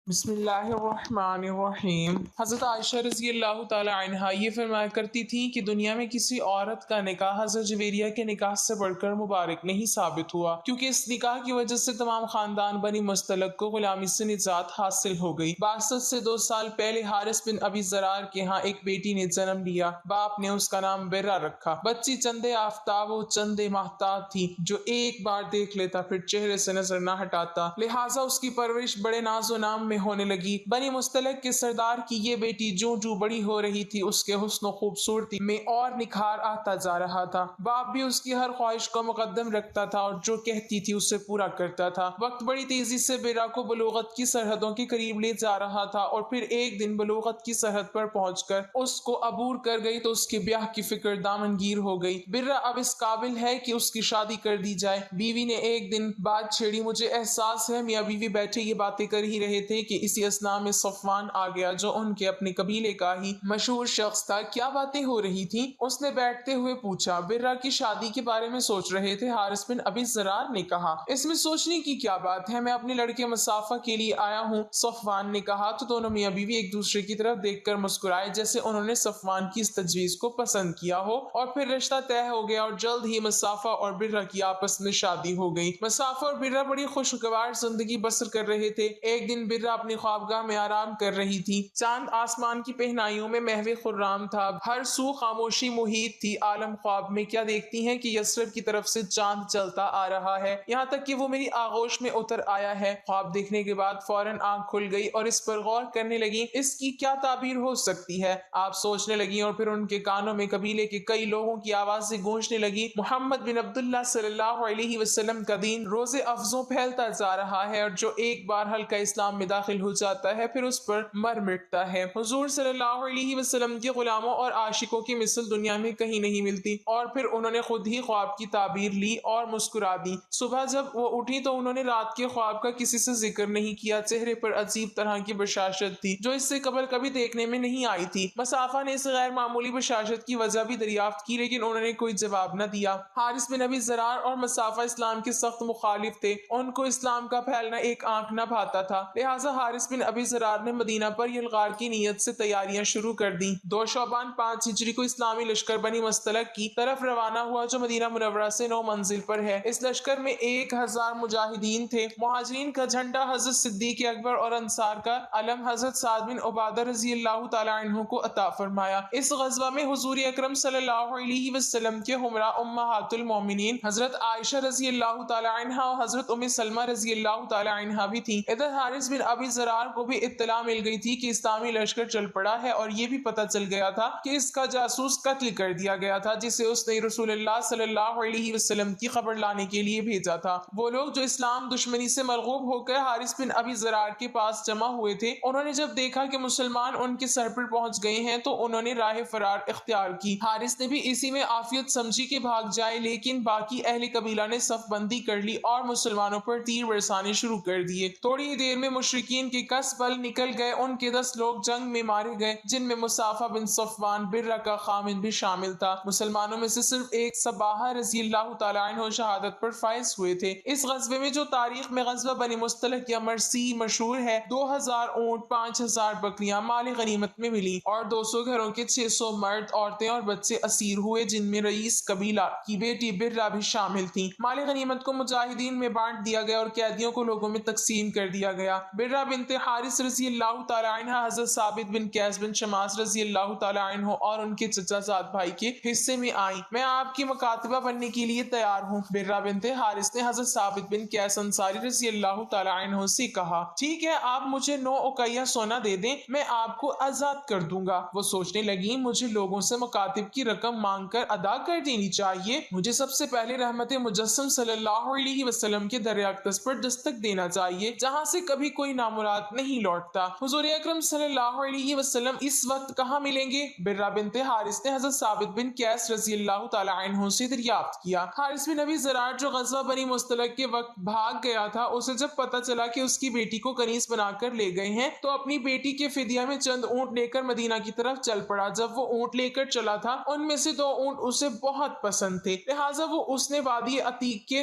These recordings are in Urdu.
بسم اللہ الرحمن الرحیم۔ حضرت عائشہ رضی اللہ تعالی عنہا یہ فرمایا کرتی تھیں کہ دنیا میں کسی عورت کا نکاح حضرت جویریہ کے نکاح سے بڑھ کر مبارک نہیں ثابت ہوا، کیونکہ اس نکاح کی وجہ سے تمام خاندان بنی مستلق کو غلامی سے نجات حاصل ہو گئی۔ بعثت سے 2 سال پہلے حارث بن ابی زرار کے ہاں ایک بیٹی نے جنم لیا۔ باپ نے اس کا نام برہ رکھا۔ بچی چندے آفتاب و چندے ماہتاب تھی، جو ایک بار دیکھ لیتا پھر چہرے سے نظر نہ ہٹاتا، لہٰذا اس کی پرورش بڑے ناز و نام میں ہونے لگی۔ بنی مستلق کے سردار کی یہ بیٹی جو بڑی ہو رہی تھی، اس کے حسن و خوبصورتی میں اور نکھار آتا جا رہا تھا۔ باپ بھی اس کی ہر خواہش کو مقدم رکھتا تھا اور جو کہتی تھی اسے پورا کرتا تھا۔ وقت بڑی تیزی سے برہ کو بلوغت کی سرحدوں کے قریب لے جا رہا تھا اور پھر ایک دن بلوغت کی سرحد پر پہنچ کر اس کو عبور کر گئی تو اس کے بیاہ کی فکر دامنگیر ہو گئی۔ برہ اب اس قابل ہے کہ اس کی شادی کر دی جائے۔ بیوی نے ایک دن بات چھیڑی، مجھے احساس ہے میاں بیوی بیٹھے یہ باتیں کر ہی رہے تھے کہ اسی اثناء میں صفوان آ گیا، جو ان کے اپنے قبیلے کا ہی مشہور شخص تھا۔ کیا باتیں ہو رہی تھیں؟ اس نے بیٹھتے ہوئے پوچھا۔ برہ کی شادی کے بارے میں سوچ رہے تھے، حارث بن ابی زرار نے کہا۔ اس میں سوچنے کی کیا بات ہے، میں اپنے لڑکے مصافہ کے لیے آیا ہوں، صفوان نے کہا۔ تو دونوں میاں بیوی ایک دوسرے کی طرف دیکھ کر مسکرائے، جیسے انہوں نے صفوان کی اس تجویز کو پسند کیا ہو، اور پھر رشتہ طے ہو گیا اور جلد ہی مصافہ اور برہ کی آپس میں شادی ہو گئی۔ مصافہ اور برہ بڑی خوشگوار زندگی بسر کر رہے تھے۔ ایک دن برہ اپنی خوابگاہ میں آرام کر رہی تھی۔ چاند آسمان کی پہنائیوں میں محو خرام تھا، ہر سو خاموشی محیط تھی۔ عالم خواب میں کیا دیکھتی ہیں کہ یثرب کی طرف سے چاند چلتا آ رہا ہے، یہاں تک کہ وہ میری آغوش میں اتر آیا ہے۔ خواب دیکھنے کے بعد فوراً آنکھ کھل گئی اور اس پر غور کرنے لگی، اس کی کیا تعبیر ہو سکتی ہے۔ آپ سوچنے لگی اور پھر ان کے کانوں میں قبیلے کے کئی لوگوں کی آوازیں گونجنے لگی، محمد بن عبداللہ صلی اللہ علیہ وسلم کا دین روز افزوں پھیلتا جا رہا ہے، اور جو ایک بار حلقہ اسلام میں داخل ہو جاتا ہے پھر اس پر مر مٹتا ہے۔ حضور صلی اللہ علیہ وسلم کے غلاموں اور عاشقوں کی مثل دنیا میں کہیں نہیں ملتی۔ اور پھر انہوں نے خود ہی خواب کی تعبیر لی اور مسکرا دی۔ صبح جب وہ اٹھی تو انہوں نے رات کے خواب کا کسی سے ذکر نہیں کیا۔ چہرے پر عجیب طرح کی بشاشت تھی، جو اس سے قبل کبھی دیکھنے میں نہیں آئی تھی۔ مصافہ نے اس غیر معمولی بشاشت کی وجہ بھی دریافت کی، لیکن انہوں نے کوئی جواب نہ دیا۔ حارث بن ابی زرار اور مصافہ اسلام کے سخت مخالف تھے، ان کو اسلام کا پھیلنا ایک آنکھ نہ بھاتا تھا، لہٰذا حارث بن ابی زرار نے مدینہ پر یلغار کی نیت سے تیاریاں شروع کر دیں۔ 2 شعبان 5 ہجری کو اسلامی لشکر بنی مستلق کی طرف روانہ ہوا، جو مدینہ منورہ سے 9 منزل پر ہے۔ اس لشکر میں 1000 مجاہدین تھے۔ مہاجرین کا جھنڈا حضرت صدیق اکبر اور انصار کا علم حضرت سعد بن عبادہ رضی اللہ تعالی عنہ کو عطا فرمایا۔ اس غزوہ میں حضور اکرم صلی اللہ علیہ وسلم کے ہمراہ امہات المومنین حضرت عائشہ رضی اللہ تعالی عنہا اور حضرت ام سلمہ رضی اللہ تعالی عنہا بھی تھیں۔ ادھر حارث بن ابی زرار کو بھی اطلاع مل گئی تھی کہ اسلامی لشکر چل پڑا ہے، اور یہ بھی پتہ چل گیا تھا کہ اس کا جاسوس قتل کر دیا گیا تھا، جسے اس نے رسول اللہ صلی اللہ علیہ وسلم کی خبر لانے کے لیے بھیجا تھا۔ وہ لوگ جو اسلام دشمنی سے مرغوب ہو کر حارث بن ابی زرار کے پاس جمع ہوئے تھے، انہوں نے جب دیکھا کہ مسلمان ان کے سر پر پہنچ گئے ہیں تو انہوں نے راہ فرار اختیار کی۔ حارث نے بھی اسی میں عافیت سمجھی کہ بھاگ جائے، لیکن باقی اہل قبیلہ نے صف بندی کر لی اور مسلمانوں پر تیر برسانے شروع کر دیے۔ تھوڑی ہی دیر میں مشرکین کے کس بل نکل گئے، ان کے 10 لوگ جنگ میں مارے گئے، جن میں مصافہ بن صفوان برہ کا خامن بھی شامل تھا۔ مسلمانوں میں سے صرف ایک صباحہ رضی اللہ تعالیٰ عنہ شہادت پر فائز ہوئے تھے۔ اس غزوے میں، جو تاریخ میں غزوہ بنی مستلق یا مرسی مشہور ہے، 2000 اونٹ، 5000 بکریاں مال غنیمت میں ملی، اور 200 گھروں کے 600 مرد، عورتیں اور بچے اسیر ہوئے، جن میں رئیس قبیلہ کی بیٹی برہ بھی شامل تھی۔ مال غنیمت کو مجاہدین میں بانٹ دیا گیا اور قیدیوں کو لوگوں میں تقسیم کر دیا گیا۔ برہ بنت حارث رضی اللہ تعالی عنہ حضرت ثابت بن قیس بن شماس رضی اللہ تعالی عنہ اور ان کے چچا زاد بھائی کے حصے میں آئیں۔ میں آپ کی مکاتبہ بننے کے لیے تیار ہوں۔ برہ بنت حارث نے حضرت ثابت بن قیس انصاری رضی اللہ تعالی عنہ سے کہا، ٹھیک ہے، آپ مجھے 9 اوقیہ سونا دے دیں، میں آپ کو آزاد کر دوں گا۔ وہ سوچنے لگیں، مجھے لوگوں سے مکاتب کی رقم مانگ کر ادا کر دینی چاہیے، مجھے سب سے پہلے رحمت مجسم صلی اللہ علیہ وسلم کے در اقدس پر دستک دینا چاہیے، جہاں سے کبھی کوئی نامراد نہیں لوٹتا۔ حضور اکرم صلی اللہ علیہ وسلم اس وقت کہاں ملیں گے؟ برہ بنت حارث نے حضرت ثابت بن قیس رضی اللہ تعالی عنہ سے دریافت کیا۔ حارث بن ابی زرار، جو غزوہ بنی مستلق کے وقت بھاگ گیا تھا، اسے جب پتہ چلا کہ اس کی بیٹی کو کنیز بنا کر لے گئے ہیں، تو اپنی بیٹی کے فدیہ میں چند اونٹ لے کر مدینہ کی طرف چل پڑا۔ جب وہ اونٹ لے کر چلا تھا، ان میں سے 2 اونٹ اسے بہت پسند تھے، لہٰذا اس نے وادی عتیق کے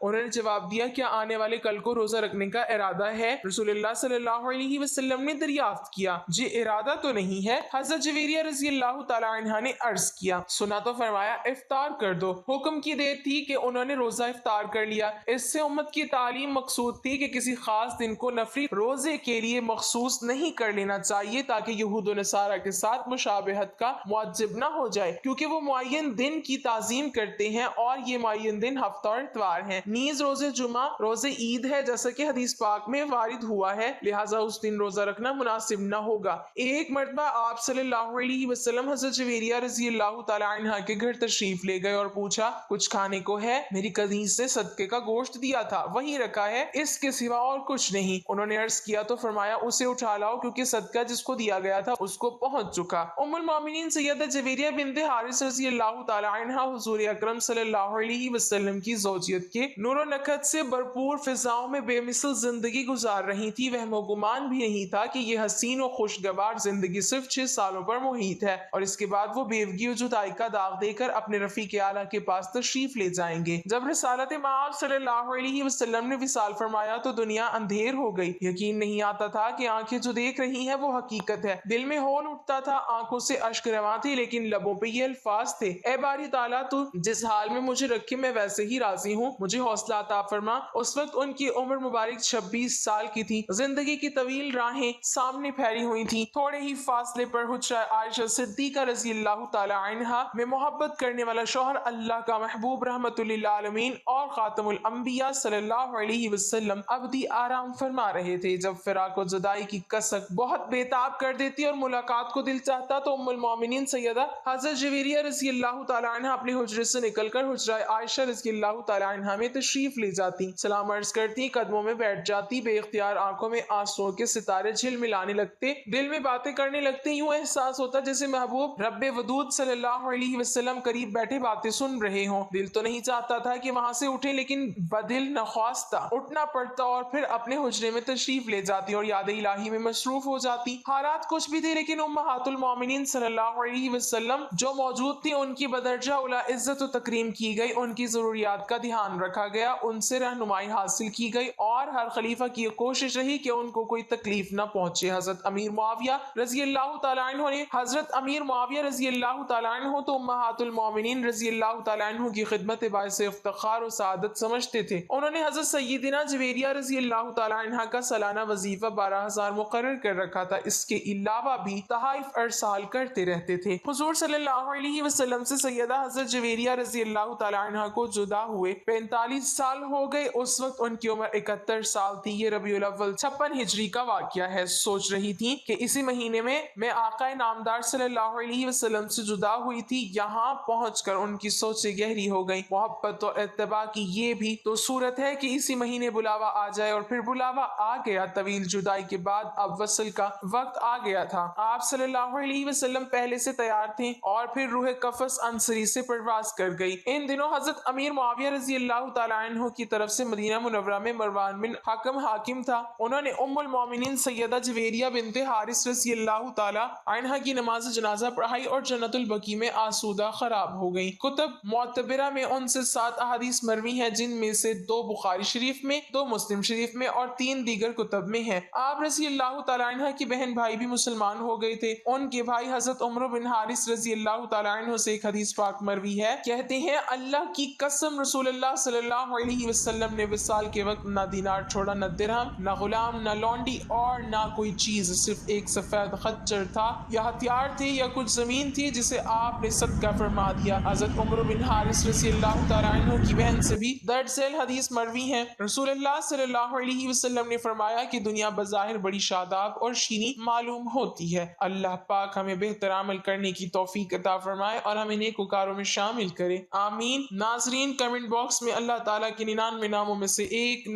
انہوں نے جواب دیا کیا آنے والے کل کو روزہ رکھنے کا ارادہ ہے؟ رسول اللہ صلی اللہ علیہ وسلم نے دریافت کیا جی ارادہ تو نہیں ہے۔ حضرت جویریہ رضی اللہ تعالی عنہ نے عرض کیا سنا تو فرمایا افطار کر دو۔ حکم کی دیر تھی کہ انہوں نے روزہ افطار کر لیا۔ اس سے امت کی تعلیم مقصود تھی کہ کسی خاص دن کو نفلی روزے کے لیے مخصوص نہیں کر لینا چاہیے تاکہ یہود و نصارہ کے ساتھ مشابہت کا موجب نہ ہو جائے، کیونکہ وہ معین دن کی تعظیم کرتے ہیں اور یہ معین دن ہفتہ اور اتوار ہیں۔ نیز روزے جمعہ روزے عید ہے جیسا کہ حدیث پاک میں وارد ہوا ہے، لہٰذا اس دن روزہ رکھنا مناسب نہ ہوگا۔ ایک مرتبہ آپ صلی اللہ علیہ وسلم حضرت جویریہ رضی اللہ تعالی عنہ کے گھر تشریف لے گئے اور پوچھا کچھ کھانے کو ہے؟ میری کنیز سے صدقے کا گوشت دیا تھا، وہی رکھا ہے، اس کے سوا اور کچھ نہیں۔ انہوں نے عرض کیا تو فرمایا اسے اٹھا لاؤ کیونکہ صدقہ جس کو دیا گیا تھا اس کو پہنچ چکا۔ ام المومنین سیدہ جویریہ بنت حارث رضی اللہ تعالی عنہ حضور اکرم صلی اللہ علیہ وسلم کی زوجیت کے نور و نکہت سے بھرپور فضاؤں میں بے مثل زندگی گزار رہی تھی۔ وہم و گمان بھی نہیں تھا کہ یہ حسین و خوشگوار زندگی صرف 6 سالوں پر محیط ہے اور اس کے بعد وہ بیوگی و جدائی کا داغ دے کر اپنے رفیق اعلیٰ کے پاس تشریف لے جائیں گے۔ جب رسالت مآب صلی اللہ علیہ وسلم نے وصال فرمایا تو دنیا اندھیر ہو گئی۔ یقین نہیں آتا تھا کہ آنکھیں جو دیکھ رہی ہیں وہ حقیقت ہے۔ دل میں ہول اٹھتا تھا، آنکھوں سے اشک رواں تھے، لیکن لبوں پہ یہ الفاظ تھے اے باری تعالیٰ تو جس حال میں مجھے رکھے میں ویسے ہی راضی ہوں، مجھے حوصلہ عطا فرما۔ اس وقت ان کی عمر مبارک 26 سال کی تھی۔ زندگی کی طویل راہیں سامنے پھیلی ہوئی تھی۔ تھوڑے ہی فاصلے پر حجرہ عائشہ صدیقہ رضی اللہ تعالی عنہا میں محبت کرنے والا شوہر اللہ کا محبوب رحمت للعالمین اور خاتم الانبیاء صلی اللہ علیہ وسلم ابدی آرام فرما رہے تھے۔ جب فراق و جدائی کی کسک بہت بےتاب کر دیتی اور ملاقات کو دل چاہتا تو ام المومنین سیدہ حضرت جویریہ رضی اللہ تعالی عنہ اپنے حجرے سے نکل کر حجرہ عائشہ رضی اللہ تعالی عنہ میں تشریف لے جاتی، سلام عرض کرتی، قدموں میں بیٹھ جاتی، بے اختیار آنکھوں میں آنسوؤں کے ستارے جھلملانے لگتے، دل میں باتیں کرنے لگتے، یوں احساس ہوتا جیسے محبوب رب ودود صلی اللہ علیہ وسلم قریب بیٹھے باتیں سن رہے ہوں۔ دل تو نہیں چاہتا تھا کہ وہاں سے اٹھے، لیکن بدل نخواستہ اٹھنا پڑتا اور پھر اپنے حجرے میں تشریف لے جاتی اور یاد الہی میں مصروف ہو جاتی۔ حالات کچھ بھی تھے لیکن امہات المومنین صلی اللہ علیہ وسلم جو موجود تھی ان کی بدرجہ اولی عزت و تکریم کی گئی، ان کی ضروریات کا دھیان رکھا گیا، ان سے رہنمائی حاصل کی گئی اور ہر خلیفہ کی کوشش رہی کہ ان کو کوئی تکلیف نہ پہنچے۔ حضرت امیر معاویہ رضی اللہ تعالیٰ عنہ نے تو امہات المومنین رضی اللہ تعالیٰ عنہ کی خدمت باعث افتخار و سعادت سمجھتے تھے۔ انہوں نے حضرت سیدنا جویریہ رضی اللہ تعالیٰ عنہ کا سالانہ وظیفہ 12,000 مقرر کر رکھا تھا، اس کے علاوہ بھی تحائف ارسال کرتے رہتے تھے۔ حضور صلی اللہ علیہ وسلم سے سیدہ حضرت جویریہ رضی اللہ تعالیٰ عنہ کو جدا ہوئے 45 سال ہو گئے، اس وقت ان کی عمر 71 سال تھی۔ یہ ربیع الاول 56 ہجری کا واقعہ ہے۔ سوچ رہی تھی کہ اسی مہینے میں آقا نامدار صلی اللہ علیہ وسلم سے جدا ہوئی تھی۔ یہاں پہنچ کر ان کی سوچیں گہری ہو گئی۔ محبت اور اتباع کی یہ بھی تو صورت ہے کہ اسی مہینے بلاوا آ جائے، اور پھر بلاوا آ گیا۔ طویل جدائی کے بعد اب وصل کا وقت آ گیا تھا۔ آپ صلی اللہ علیہ وسلم پہلے سے تیار تھے اور پھر روح قفس انصری سے پرواز کر گئی۔ ان دنوں حضرت امیر معاویہ رضی اللہ تعالیٰ عنہ کی طرف سے مدینہ منورہ میں مروان بن حکم حاکم تھا۔ انہوں نے ام المومنین سیدہ جویریہ بنت حارث رضی اللہ تعالیٰ عنہ کی نماز جنازہ پڑھائی اور جنت البقیع میں آسودہ خراب ہو گئی۔ کتب معتبرہ میں ان سے 7 احادیث مروی ہیں، جن میں سے 2 بخاری شریف میں، 2 مسلم شریف میں اور 3 دیگر کتب میں ہیں۔ آپ رضی اللہ تعالیٰ عنہ کی بہن بھائی بھی مسلمان ہو گئے تھے۔ ان کے بھائی حضرت عمرو بن حارث رضی اللہ تعالیٰ عنہ سے ایک حدیث پاک مروی ہے، کہتے ہیں اللہ کی قسم رسول اللہ صلی اللہ علیہ وسلم نے وصال کے وقت نہ دینار چھوڑا، نہ درہم، نہ غلام، نہ لونڈی اور نہ کوئی چیز، صرف ایک سفید خچر تھا یا ہتھیار تھے یا کچھ زمین تھی جسے آپ نے صدقہ فرما دیا۔ حضرت عمرو بن حارث رضی اللہ تعالیٰ عنہ کی بہن سے بھی درج ذیل حدیث مروی ہے۔ رسول اللہ صلی اللہ علیہ وسلم نے فرمایا کہ دنیا بظاہر بڑی شاداب اور شیریں معلوم ہوتی ہے۔ اللہ پاک ہمیں بہتر عمل کرنے کی توفیق عطا فرمائے اور ہمیں نیکوکاروں میں شامل کرے، آمین۔ ناظرین، کمنٹ باکس میں اللہ تعالیٰ کے 99 ناموں میں سے ایک